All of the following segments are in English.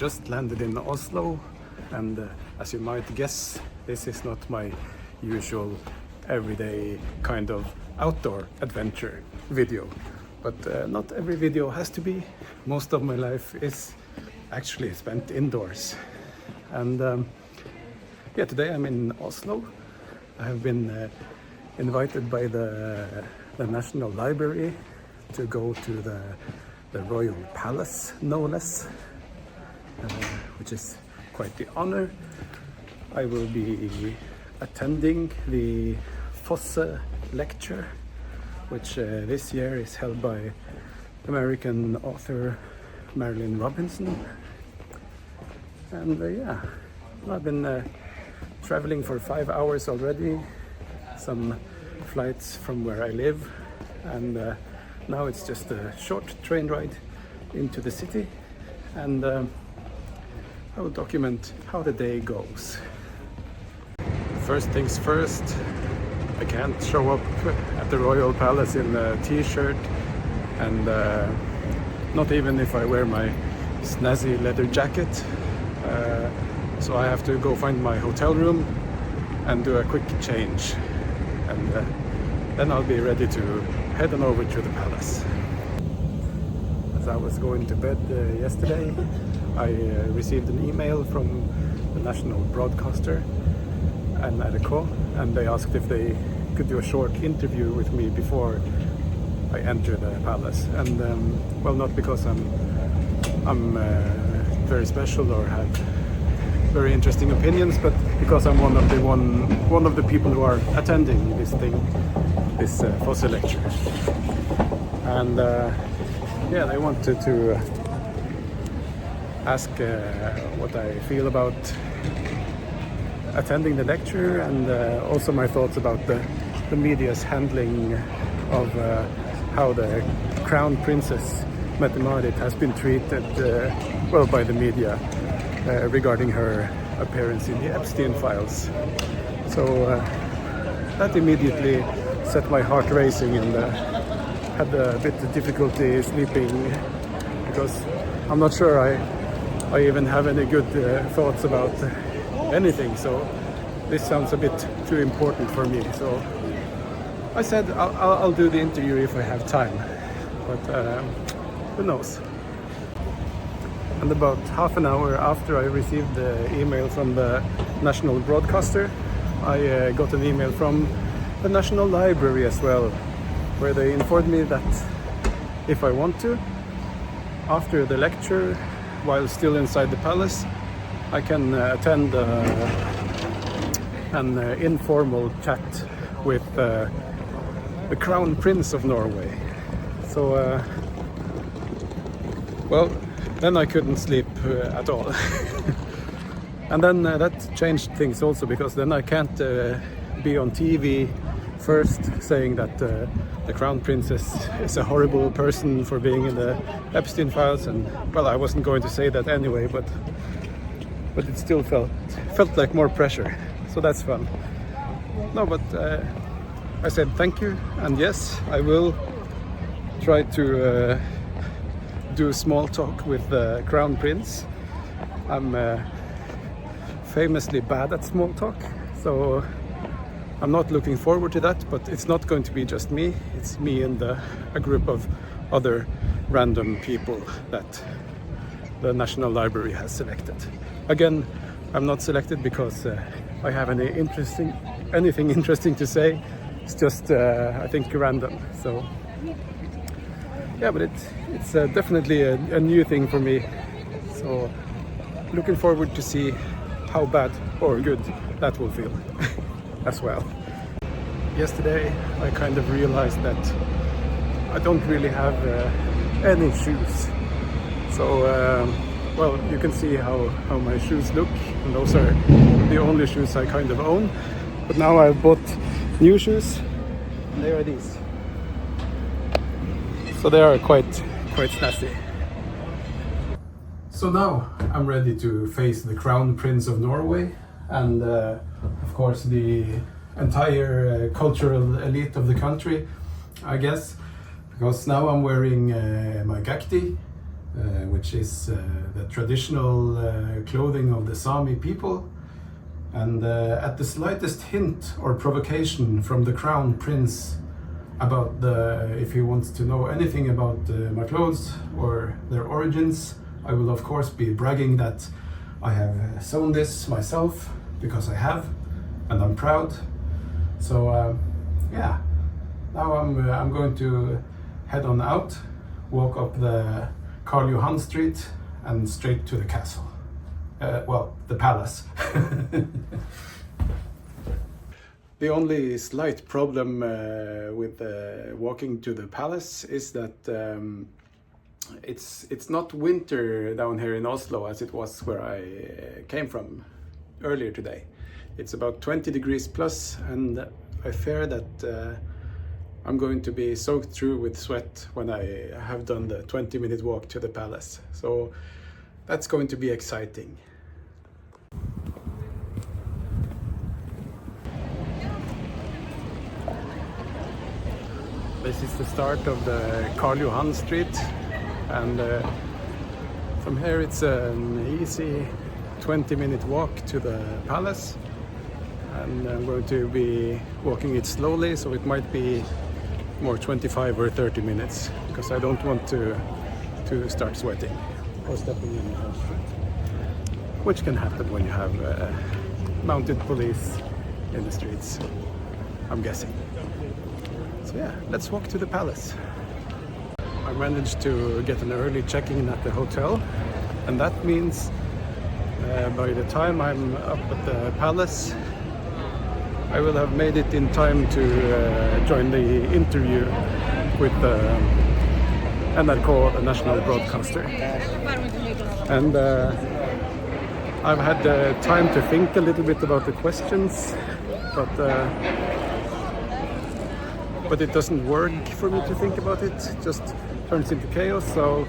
just landed in Oslo, and as you might guess, this is not my usual everyday kind of outdoor adventure video. But not every video has to be. Most of my life is actually spent indoors. And yeah, today I'm in Oslo. I have been invited by the National Library to go to the Royal Palace, no less, which is quite the honor. I will be attending the Fosse-lecture, which this year is held by American author Marilynne Robinson. And yeah, I've been traveling for 5 hours already, some flights from where I live, and now it's just a short train ride into the city, and I will document how the day goes. First things first, I can't show up at the Royal Palace in a t-shirt, and not even if I wear my snazzy leather jacket. So I have to go find my hotel room and do a quick change, and then I'll be ready to head on over to the palace. As I was going to bed yesterday, I received an email from the national broadcaster and NRK, and they asked if they could do a short interview with me before I enter the palace. And well, not because I'm very special or have very interesting opinions, but because I'm one of the people who are attending this Fosse-lecture. And yeah, they wanted to ask what I feel about attending the lecture, and also my thoughts about the media's handling of how the Crown Princess Mette-Marit has been treated well by the media regarding her appearance in the Epstein files. So that immediately set my heart racing, and had a bit of difficulty sleeping, because I'm not sure I even have any good thoughts about anything. So this sounds a bit too important for me. So I said I'll do the interview if I have time, but who knows. And about half an hour after I received the email from the national broadcaster, I got an email from the National Library as well, where they informed me that if I want to, after the lecture, while still inside the palace, I can attend an informal chat with the Crown Prince of Norway. So, well, then I couldn't sleep at all. And then that changed things also, because then I can't be on TV first saying that the Crown Princess is a horrible person for being in the Epstein files, and well, I wasn't going to say that anyway, but it still felt like more pressure. So that's fun. No, but I said thank you, and yes, I will try to do small talk with the Crown Prince. I'm famously bad at small talk, so I'm not looking forward to that, but it's not going to be just me. It's me and a group of other random people that the National Library has selected. Again, I'm not selected because I have anything interesting to say. It's just, I think, random. So yeah, but it's definitely a new thing for me. So looking forward to see how bad or good that will feel as well. Yesterday I kind of realized that I don't really have any shoes. So well, you can see how my shoes look, and those are the only shoes I kind of own. But now I've bought new shoes, and they are these. So they are quite snazzy. So now I'm ready to face the Crown Prince of Norway, and of course the entire cultural elite of the country, I guess, because now I'm wearing my gakti, which is the traditional clothing of the Sami people. And at the slightest hint or provocation from the crown prince about if he wants to know anything about my clothes or their origins, I will of course be bragging that I have sewn this myself, because I have, and I'm proud. So yeah, now I'm going to head on out, walk up the Karl Johan Street and straight to the castle. Well, the palace. The only slight problem with walking to the palace is that it's not winter down here in Oslo as it was where I came from earlier today. It's about 20 degrees plus, and I fear that I'm going to be soaked through with sweat when I have done the 20-minute walk to the palace. So that's going to be exciting. This is the start of the Karl Johan Street, and from here it's an easy 20-minute walk to the palace, and I'm going to be walking it slowly, so it might be more 25 or 30 minutes, because I don't want to start sweating or stepping in the street, which can happen when you have mounted police in the streets, I'm guessing. So yeah, let's walk to the palace. I managed to get an early check-in at the hotel, and that means by the time I'm up at the palace, I will have made it in time to join the interview with NRK, the national broadcaster. And I've had time to think a little bit about the questions, but it doesn't work for me to think about it. It just turns into chaos. So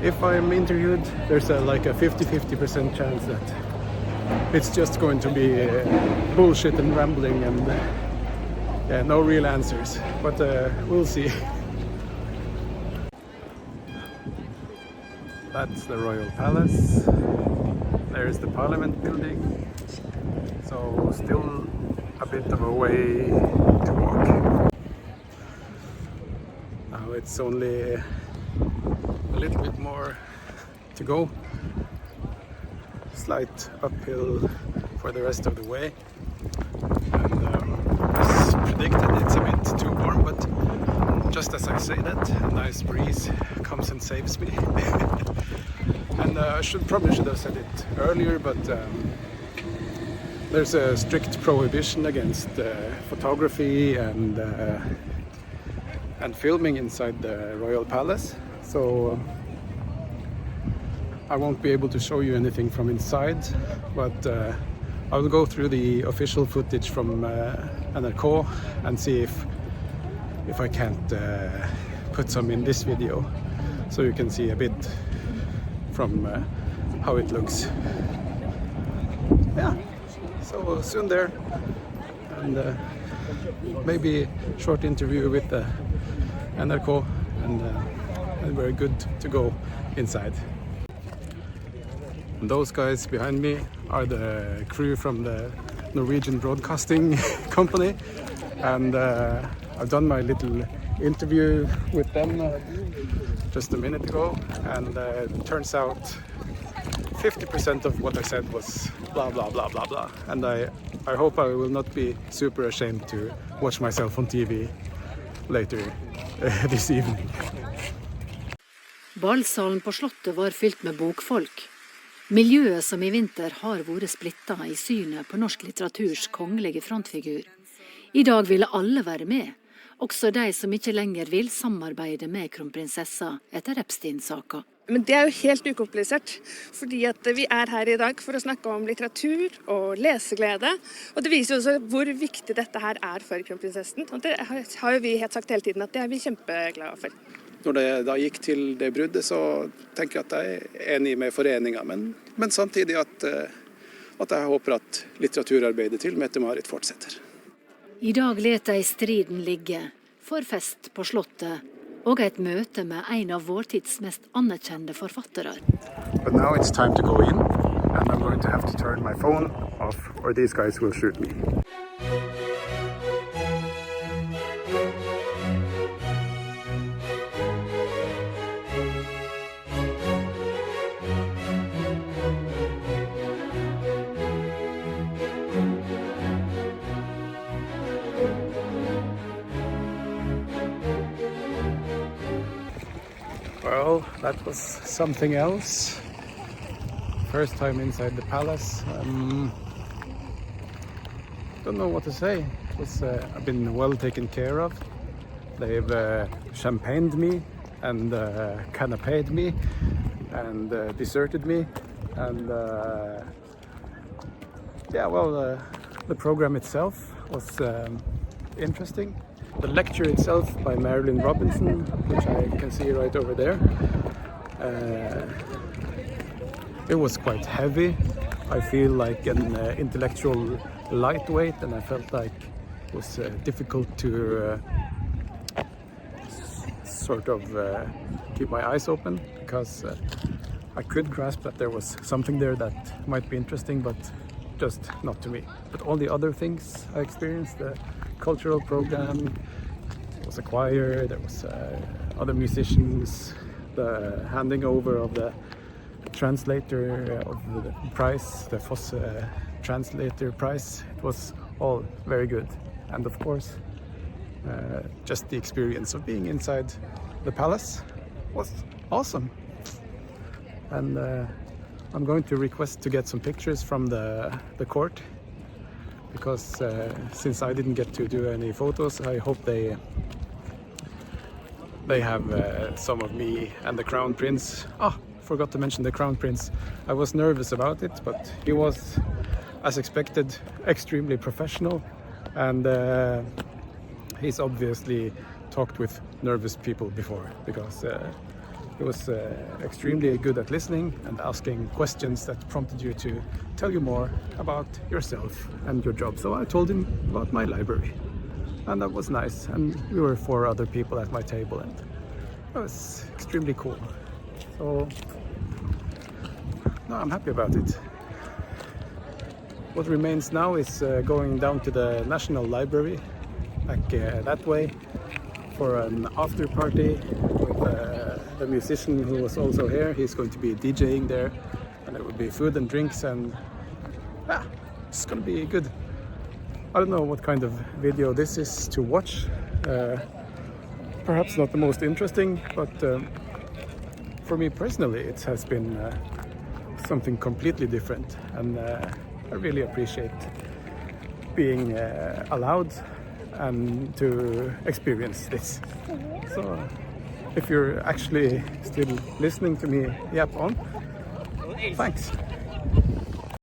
if I'm interviewed, there's like a 50-50% chance that it's just going to be bullshit and rambling and yeah, no real answers. But we'll see. That's the Royal Palace. There's the Parliament building. So still a bit of a way to walk. Now it's only a little bit more to go. Slight uphill for the rest of the way. And as predicted, it's a bit too warm, but just as I say that, a nice breeze comes and saves me. And I probably should have said it earlier, but there's a strict prohibition against photography and filming inside the Royal Palace. So I won't be able to show you anything from inside, but I will go through the official footage from NRK and see if I can't put some in this video, so you can see a bit from how it looks. Yeah, so soon there, and maybe a short interview with NRK, and we're good to go inside. And those guys behind me are the crew from the Norwegian Broadcasting Company, and I've done my little interview with them just a minute ago, and it turns out 50% of what I said was blah blah blah blah blah, and I hope I will not be super ashamed to watch myself on TV later this evening. Ballsalen på Slottet var fylt med bokfolk. Miljøet som i vinter har vært splittet i synet på norsk litteraturs kongelige frontfigur. I dag ville alle være med, også de som ikke lenger vil samarbeide med kronprinsessa etter Epstein-saka. Men det jo helt ukomplisert, fordi at vi her i dag for å snakke om litteratur og leseglede. Og det viser også hvor viktig dette her for kronprinsessen. Og det har jo vi helt sagt hele tiden at det vi kjempeglade for. Når det da gikk til det bruddet, så tenker jeg at jeg enig med foreningen, men samtidig at jeg håper at litteraturarbeidet til Mette-Marit fortsetter. I dag let de striden ligge, for fest på Slottet, og et møte med en av vår tids mest anerkjente forfattere. But now it's time to go in, and I'm going to have to turn my phone off, or these guys will shoot me. Well, that was something else. First time inside the palace. Don't know what to say. It was, I've been well taken care of. They've champagned me and canapéed me and deserted me. And yeah, well, the program itself was interesting. The lecture itself by Marilyn Robinson, which I can see right over there, it was quite heavy. I feel like an intellectual lightweight, and I felt like it was difficult to sort of keep my eyes open, because I could grasp that there was something there that might be interesting, but just not to me. But all the other things I experienced, the cultural program, there was a choir, there was other musicians, the handing over of the translator of the prize, the Fosse translator prize, it was all very good. And of course, just the experience of being inside the palace was awesome. And I'm going to request to get some pictures from the court, because since I didn't get to do any photos, I hope they have some of me and the Crown Prince. Forgot to mention the Crown Prince. I was nervous about it, but he was, as expected, extremely professional, and he's obviously talked with nervous people before, because he was extremely good at listening and asking questions that prompted you to tell you more about yourself and your job. So I told him about my library, and that was nice. And we were 4 other people at my table, and that was extremely cool. So no, I'm happy about it. What remains now is going down to the National Library, back that way, for an after party with the musician who was also here. He's going to be DJing there, and there will be food and drinks, and it's gonna be good. I don't know what kind of video this is to watch. Perhaps not the most interesting, but for me personally it has been something completely different, and I really appreciate being allowed and to experience this. So if you're actually still listening to me yap on, thanks.